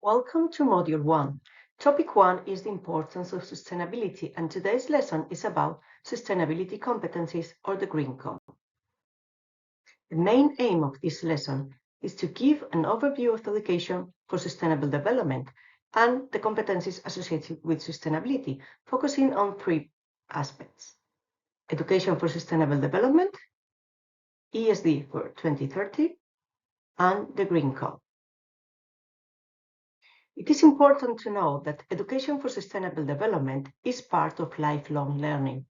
Welcome to Module 1. Topic 1 is the importance of sustainability, and today's lesson is about sustainability competencies, or the Green Comp. The main aim of this lesson is to give an overview of education for sustainable development and the competencies associated with sustainability, focusing on three aspects: education for sustainable development, ESD for 2030, and the Green Comp. It is important to know that education for sustainable development is part of lifelong learning.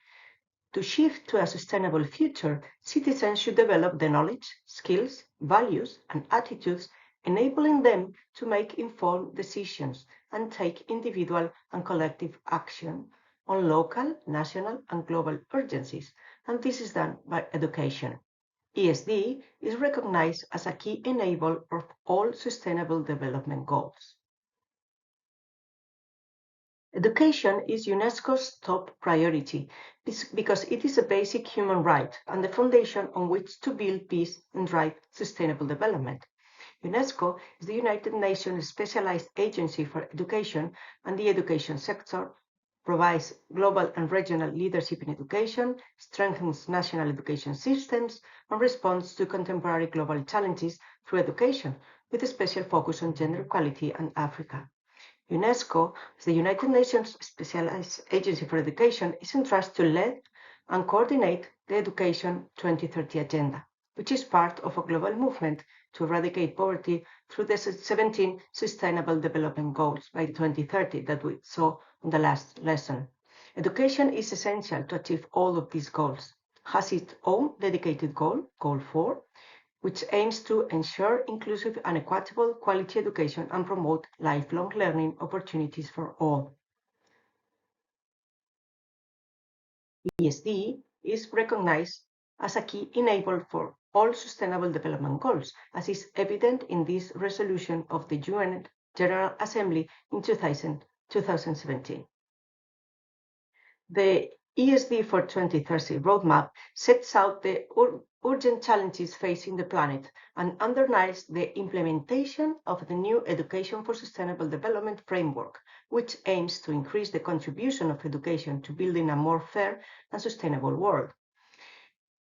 To shift to a sustainable future, citizens should develop the knowledge, skills, values, and attitudes, enabling them to make informed decisions and take individual and collective action on local, national, and global urgencies. And this is done by education. ESD is recognized as a key enabler of all sustainable development goals. Education is UNESCO's top priority because it is a basic human right and the foundation on which to build peace and drive sustainable development. UNESCO is the United Nations specialized agency for education, and the education sector provides global and regional leadership in education, strengthens national education systems, and responds to contemporary global challenges through education, with a special focus on gender equality and Africa. UNESCO, as the United Nations Specialized Agency for Education, is entrusted to lead and coordinate the Education 2030 Agenda, which is part of a global movement to eradicate poverty through the 17 Sustainable Development Goals by 2030 that we saw in the last lesson. Education is essential to achieve all of these goals. It has its own dedicated goal, Goal 4, which aims to ensure inclusive and equitable quality education and promote lifelong learning opportunities for all. ESD is recognized as a key enabler for all sustainable development goals, as is evident in this resolution of the UN General Assembly in 2017. The ESD for 2030 roadmap sets out the urgent challenges facing the planet and underlines the implementation of the new Education for Sustainable Development framework, which aims to increase the contribution of education to building a more fair and sustainable world.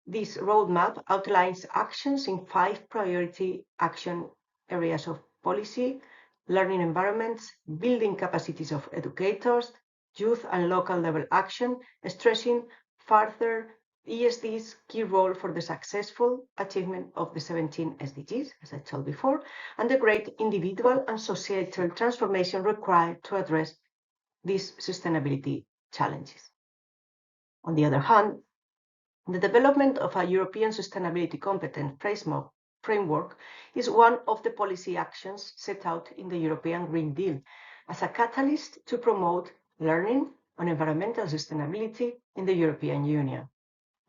This roadmap outlines actions in 5 priority action areas of policy: learning environments, building capacities of educators, youth and local level action, stressing further ESD's key role for the successful achievement of the 17 SDGs, as I told before, and the great individual and societal transformation required to address these sustainability challenges. On the other hand, the development of a European sustainability competence framework is one of the policy actions set out in the European Green Deal as a catalyst to promote learning on environmental sustainability in the European Union.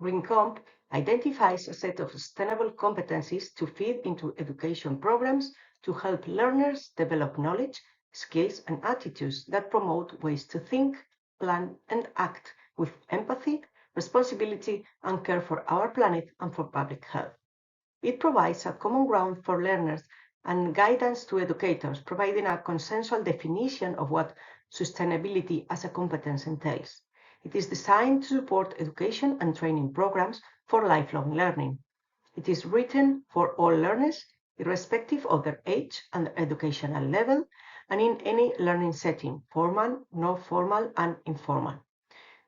GreenComp identifies a set of sustainable competencies to feed into education programs to help learners develop knowledge, skills, and attitudes that promote ways to think, plan, and act with empathy, responsibility, and care for our planet and for public health. It provides a common ground for learners and guidance to educators, providing a consensual definition of what sustainability as a competence entails. It is designed to support education and training programs for lifelong learning. It is written for all learners, irrespective of their age and educational level, and in any learning setting, formal, non-formal, and informal.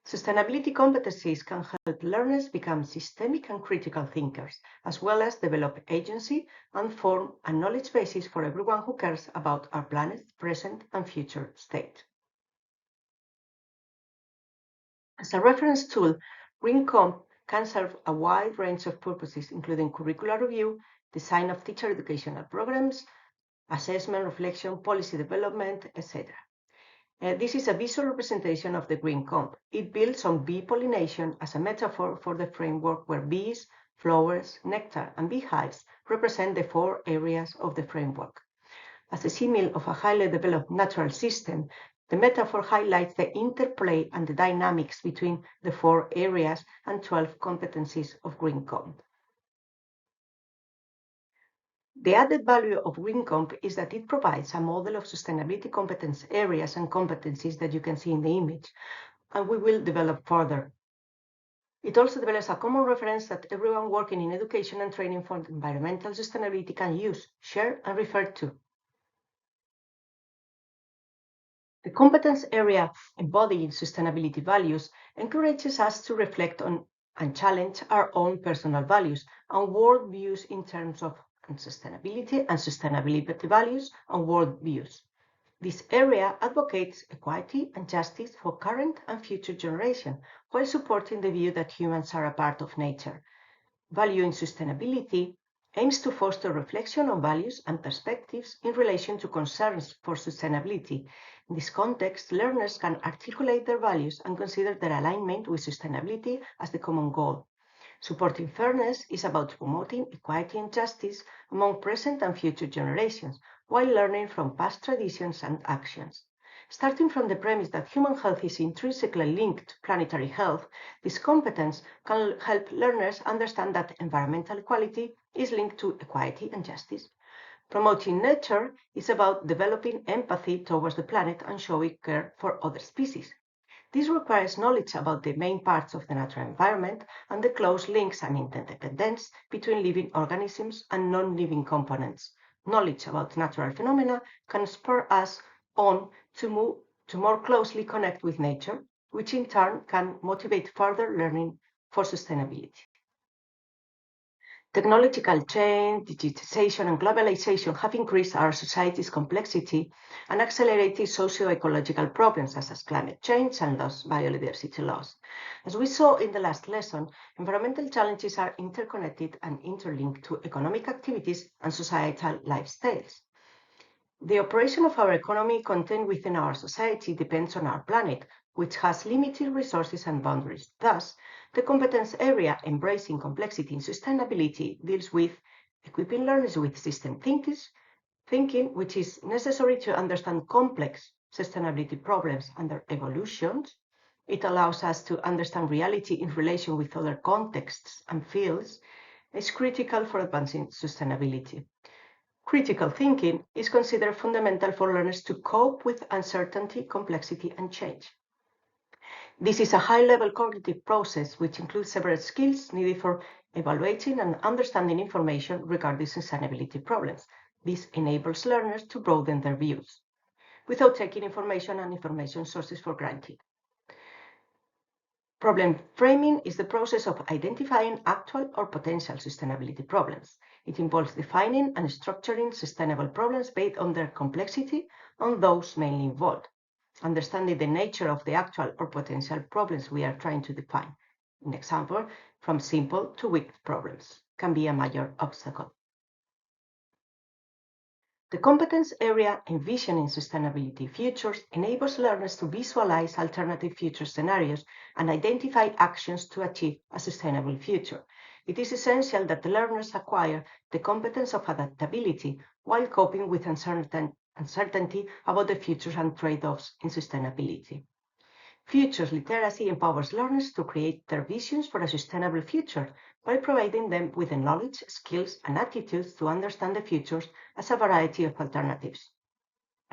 Sustainability competencies can help learners become systemic and critical thinkers, as well as develop agency and form a knowledge basis for everyone who cares about our planet's present and future state. As a reference tool, GreenComp can serve a wide range of purposes, including curricular review, design of teacher educational programs, assessment, reflection, policy development, etc. This is a visual representation of the GreenComp. It builds on bee pollination as a metaphor for the framework, where bees, flowers, nectar, and beehives represent the 4 areas of the framework. As a symbol of a highly developed natural system, the metaphor highlights the interplay and the dynamics between the 4 areas and 12 competencies of GreenComp. The added value of GreenComp is that it provides a model of sustainability competence areas and competencies that you can see in the image, and we will develop further. It also develops a common reference that everyone working in education and training for environmental sustainability can use, share, and refer to. The competence area embodying sustainability values encourages us to reflect on and challenge our own personal values and world views in terms of sustainability and sustainability values and world views. This area advocates equity and justice for current and future generations while supporting the view that humans are a part of nature. Valuing sustainability aims to foster reflection on values and perspectives in relation to concerns for sustainability. In this context, learners can articulate their values and consider their alignment with sustainability as the common goal. Supporting fairness is about promoting equity and justice among present and future generations, while learning from past traditions and actions. Starting from the premise that human health is intrinsically linked to planetary health, this competence can help learners understand that environmental equality is linked to equity and justice. Promoting nature is about developing empathy towards the planet and showing care for other species. This requires knowledge about the main parts of the natural environment and the close links and interdependence between living organisms and non-living components. Knowledge about natural phenomena can spur us on to more closely connect with nature, which in turn can motivate further learning for sustainability. Technological change, digitization, and globalization have increased our society's complexity and accelerated socio-ecological problems such as climate change and biodiversity loss. As we saw in the last lesson, environmental challenges are interconnected and interlinked to economic activities and societal lifestyles. The operation of our economy contained within our society depends on our planet, which has limited resources and boundaries. Thus, the competence area embracing complexity and sustainability deals with equipping learners with system thinking, which is necessary to understand complex sustainability problems and their evolutions. It allows us to understand reality in relation with other contexts and fields. It's critical for advancing sustainability. Critical thinking is considered fundamental for learners to cope with uncertainty, complexity, and change. This is a high-level cognitive process which includes several skills needed for evaluating and understanding information regarding sustainability problems. This enables learners to broaden their views without taking information and information sources for granted. Problem framing is the process of identifying actual or potential sustainability problems. It involves defining and structuring sustainable problems based on their complexity and those mainly involved. Understanding the nature of the actual or potential problems we are trying to define. An example, from simple to weak problems, can be a major obstacle. The competence area envisioning sustainability futures enables learners to visualize alternative future scenarios and identify actions to achieve a sustainable future. It is essential that the learners acquire the competence of adaptability while coping with uncertainty about the futures and trade-offs in sustainability. Futures literacy empowers learners to create their visions for a sustainable future by providing them with the knowledge, skills, and attitudes to understand the futures as a variety of alternatives.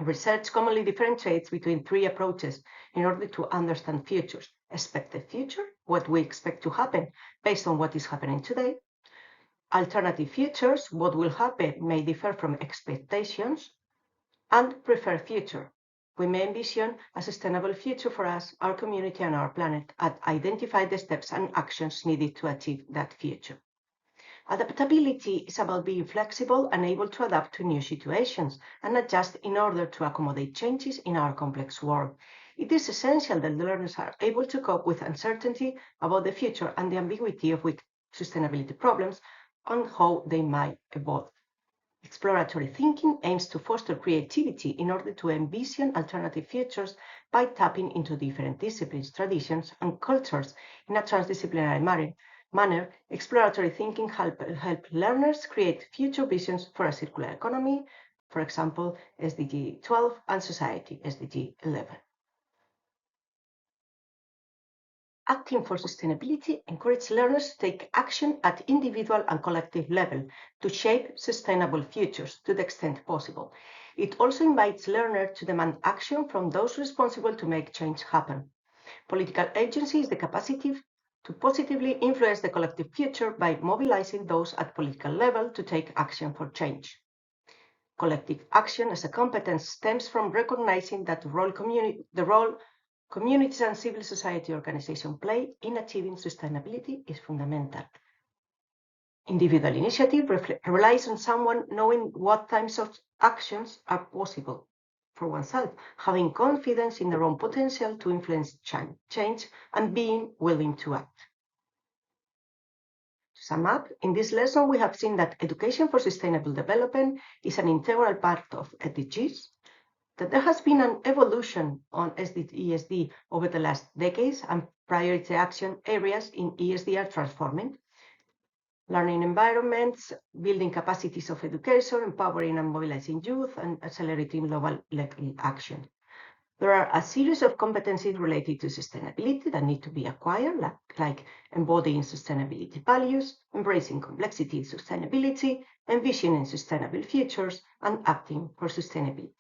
Research commonly differentiates between three approaches in order to understand futures: expected future, what we expect to happen based on what is happening today; alternative futures, what will happen may differ from expectations; and preferred future. We may envision a sustainable future for us, our community, and our planet, and identify the steps and actions needed to achieve that future. Adaptability is about being flexible and able to adapt to new situations and adjust in order to accommodate changes in our complex world. It is essential that the learners are able to cope with uncertainty about the future and the ambiguity of sustainability problems and how they might evolve. Exploratory thinking aims to foster creativity in order to envision alternative futures by tapping into different disciplines, traditions, and cultures in a transdisciplinary manner. Exploratory thinking help learners create future visions for a circular economy, for example, SDG 12, and society, SDG 11. Acting for Sustainability encourages learners to take action at individual and collective level to shape sustainable futures to the extent possible. It also invites learners to demand action from those responsible to make change happen. Political agency is the capacity to positively influence the collective future by mobilizing those at political level to take action for change. Collective action as a competence stems from recognizing that the role communities and civil society organizations play in achieving sustainability is fundamental. Individual initiative relies on someone knowing what types of actions are possible for oneself, having confidence in their own potential to influence change, and being willing to act. To sum up, in this lesson we have seen that education for sustainable development is an integral part of SDGs, that there has been an evolution on ESD over the last decades and priority action areas in ESD are transforming. Learning environments, building capacities of education, empowering and mobilizing youth, and accelerating global level action. There are a series of competencies related to sustainability that need to be acquired, like embodying sustainability values, embracing complexity in sustainability, envisioning sustainable futures, and acting for sustainability.